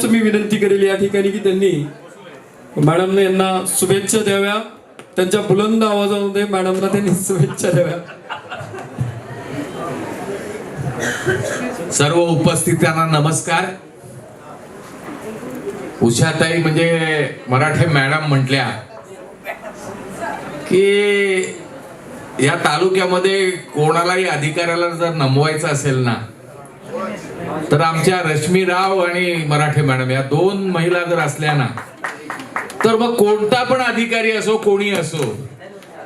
मी विनंती करेल या ठिकाणी की त्यांनी मॅडमने यांना शुभेच्छा द्याव्या, त्यांच्या बुलंद आवाजामध्ये मॅडमला त्यांनी शुभेच्छा द्याव्या। सर्व उपस्थितांना नमस्कार। उषाताई म्हणजे मराठे मॅडम म्हटल्या की या तालुक्यामध्ये कोणालाही अधिकाऱ्याला जर नमवायचं असेल ना तर आमच्या रश्मीराव आणि मराठे मॅडम या दोन महिला जर असल्या ना तर मग कोणता पण अधिकारी असो कोणी असो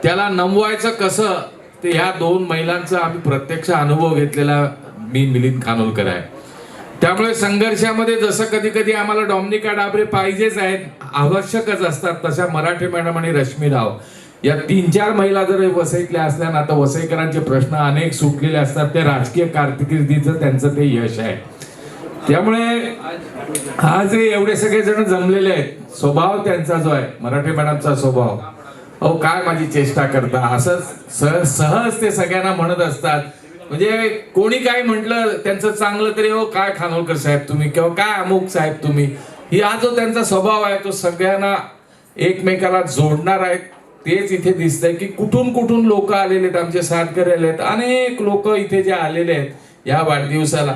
त्याला नमवायचं कसं ते ह्या दोन महिलांचा आम्ही प्रत्यक्ष अनुभव घेतलेला मी मिलिंद खानोलकर आहे। त्यामुळे संघर्षामध्ये जसं कधी कधी आम्हाला डॉमिनिका डाबरे पाहिजेच आहेत, आवश्यकच असतात, तशा मराठे मॅडम आणि रश्मीराव या 3-4 महिला जर वसईतल्या असल्या ना तर वसईकरांचे प्रश्न अनेक सुटलेले असतात। ते राजकीय कारकिर्दीचं त्यांचं ते यश आहे। त्यामुळे आज एवढे सगळे जण जमलेले आहेत, स्वभाव त्यांचा जो आहे मराठे मॅडमचा स्वभाव, अहो काय माझी चेष्टा करता असं सहज ते सगळ्यांना म्हणत असतात। म्हणजे कोणी काय म्हटलं त्यांचं चांगलं तरी हो काय खानोलकर साहेब तुम्ही किंवा काय अमुक साहेब तुम्ही, ही हा जो त्यांचा स्वभाव आहे तो सगळ्यांना एकमेकाला जोडणार आहे। तेच इथे दिसतंय की कुठून कुठून लोक आलेले आहेत, आमचे साथकरी आले आहेत, अनेक लोक इथे जे आलेले आहेत या वाढदिवसाला,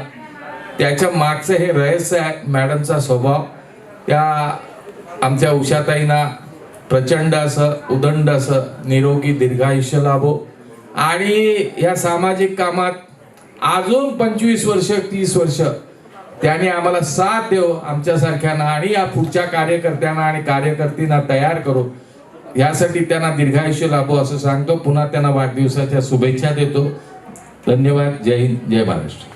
त्याच्या मागचं हे रहस्य आहे मॅडमचा स्वभाव। त्या आमच्या उषाताईंना प्रचंड असं उदंड असं निरोगी दीर्घायुष्य लाभो आणि या सामाजिक कामात अजून 25 वर्ष 30 वर्ष त्याने आम्हाला साथ देव आमच्यासारख्यांना आणि या पुढच्या कार्यकर्त्यांना आणि कार्यकर्तींना तयार करू, यासाठी त्यांना दीर्घायुष्य लाभो असं सांगतो। पुन्हा त्यांना वाढदिवसाच्या शुभेच्छा देतो। धन्यवाद। जय हिंद, जय महाराष्ट्र।